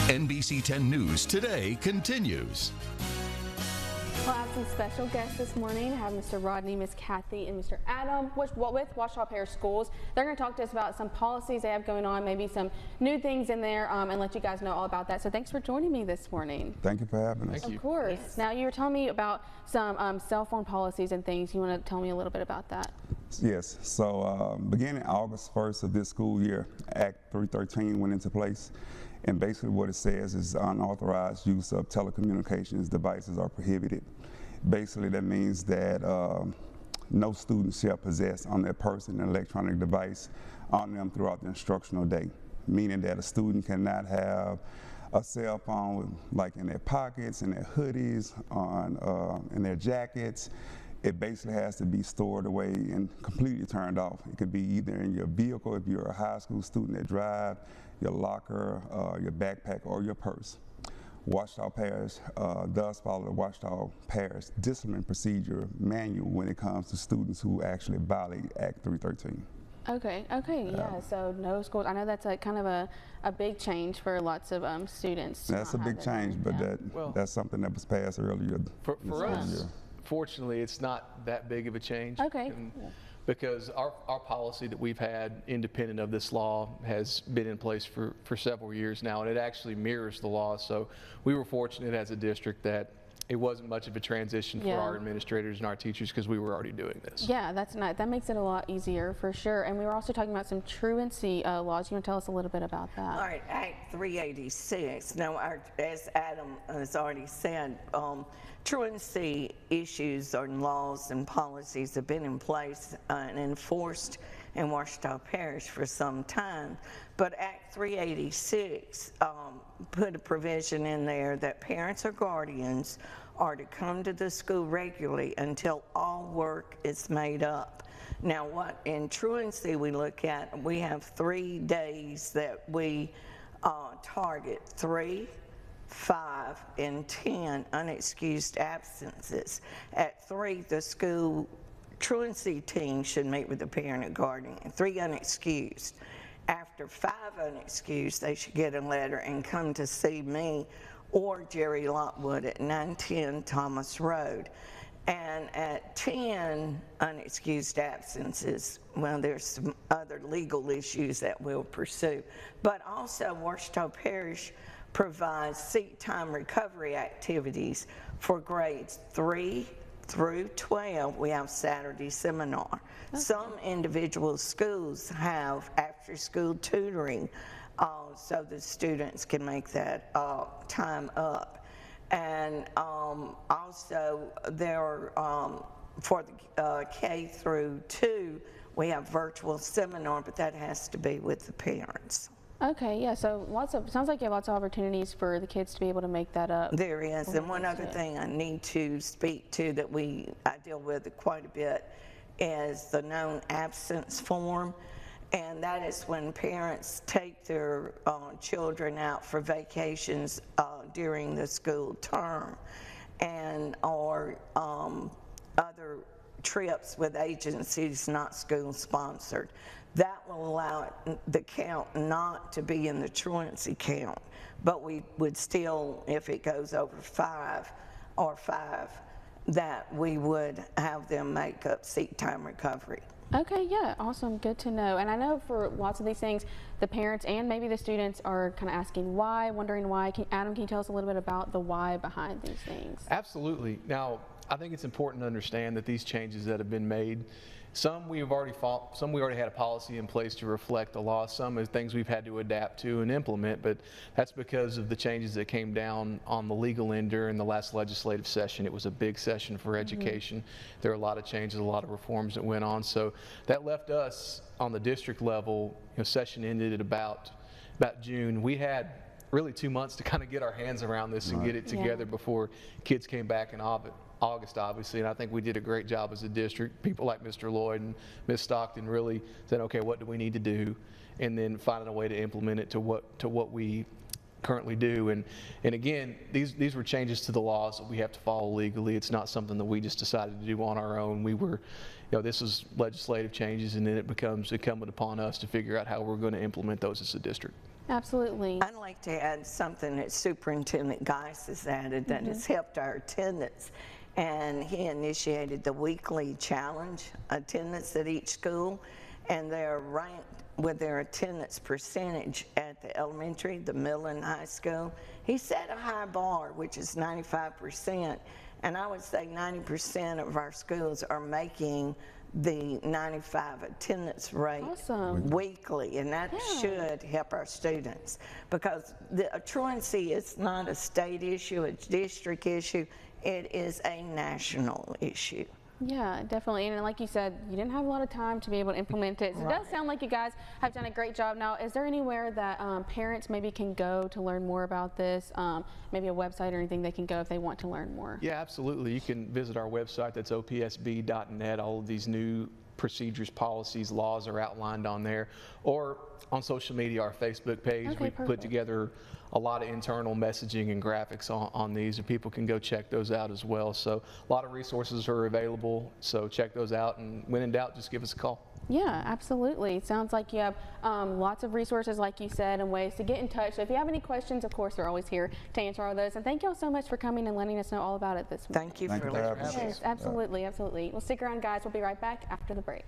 NBC 10 News Today continues. We'll have some special guests this morning. I have Mr. Rodney, Miss Kathy, and Mr. Adam with Ouachita Parish Schools. They're going to talk to us about some policies they have going on, maybe some new things in there, and let you guys know all about that. So thanks for joining me this morning. Thank you for having us. Of course. Yes. Now, you were telling me about some cell phone policies and things. You want to tell me a little bit about that? Yes. So beginning August 1st of this school year, Act 313 went into place. And basically what it says is unauthorized use of telecommunications devices are prohibited. Basically that means that no student shall possess on their person an electronic device on them throughout the instructional day, meaning that a student cannot have a cell phone like in their pockets, in their hoodies, in their jackets. It basically has to be stored away and completely turned off. It could be either in your vehicle if you're a high school student that drive, your locker, your backpack, or your purse. Ouachita Parish does follow the Ouachita Parish discipline procedure manual when it comes to students who actually violate Act 313. Okay, yeah, so no schools. I know that's kind of a big change for lots of students. That's a big change, but that's something that was passed earlier. For us, fortunately, it's not that big of a change. Okay. Because our policy that we've had independent of this law has been in place for several years now, and it actually mirrors the law. So we were fortunate as a district that it wasn't much of a transition for our administrators and our teachers because we were already doing this. Yeah, that's nice. That makes it a lot easier for sure. And we were also talking about some truancy laws. You want to tell us a little bit about that? All right, Act 386. Now, as Adam has already said, truancy issues or laws and policies have been in place and enforced in Ouachita Parish for some time. But Act 386 put a provision in there that parents or guardians are to come to the school regularly until all work is made up. Now, what in truancy we look at, we have 3 days that we target: 3, 5, and 10 unexcused absences. At 3, the school truancy team should meet with the parent or guardian. 3 unexcused. After 5 unexcused, they should get a letter and come to see me or Jerry Lockwood at 910 Thomas Road. And at 10 unexcused absences, well, there's some other legal issues that we'll pursue. But also, Ouachita Parish provides seat time recovery activities for grades 3 through 12. We have Saturday seminar. Okay. Some individual schools have after-school tutoring, so the students can make that time up. And also there are, for the K through 2, we have virtual seminar, but that has to be with the parents. Okay, yeah, so sounds like you have lots of opportunities for the kids to be able to make that up. There is, and one other thing I need to speak to that I deal with quite a bit is the known absence form, and that is when parents take their children out for vacations during the school term or other trips with agencies not school sponsored. That will allow the count not to be in the truancy count, but we would still, if it goes over 5, that we would have them make up seat time recovery. Okay, yeah, awesome, good to know. And I know for lots of these things, the parents and maybe the students are kind of asking why, wondering why. Adam, can you tell us a little bit about the why behind these things? Absolutely. Now, I think it's important to understand that these changes that have been made, some we already had a policy in place to reflect the law. Some are things we've had to adapt to and implement, but that's because of the changes that came down on the legal end during the last legislative session. It was a big session for education. There are a lot of changes, a lot of reforms that went on. So that left us on the district level, session ended at about June. We had really 2 months to kind of get our hands around this and get it together before kids came back in August, obviously, and I think we did a great job as a district. People like Mr. Lloyd and Ms. Stockton really said, okay, what do we need to do? And then finding a way to implement it to what we currently do. And again, these were changes to the laws that we have to follow legally. It's not something that we just decided to do on our own. We were, this is legislative changes, and then it becomes incumbent upon us to figure out how we're going to implement those as a district. Absolutely. I'd like to add something that Superintendent Geis has added that has helped our attendance. And he initiated the weekly challenge attendance at each school, and they're ranked with their attendance percentage at the elementary, the middle, and high school. He set a high bar, which is 95%, and I would say 90% of our schools are making the 95 attendance rate weekly, and that should help our students, because the truancy is not a state issue, it's a district issue, it is a national issue. Yeah, definitely. And like you said, you didn't have a lot of time to be able to implement it. So it does sound like you guys have done a great job. Now, is there anywhere that parents maybe can go to learn more about this? Maybe a website or anything they can go if they want to learn more? Yeah, absolutely. You can visit our website. That's opsb.net. All of these new procedures, policies, laws are outlined on there. Or on social media, our Facebook page. Okay, we perfect. put together a lot of internal messaging and graphics on these, and people can go check those out as well. So a lot of resources are available, so check those out, and when in doubt, just give us a call. Yeah, absolutely. It sounds like you have lots of resources, like you said, and ways to get in touch. So if you have any questions, of course, we're always here to answer all those. And thank you all so much for coming and letting us know all about it this morning. Thank you for listening. Yes, absolutely, absolutely. Well, stick around, guys. We'll be right back after the break.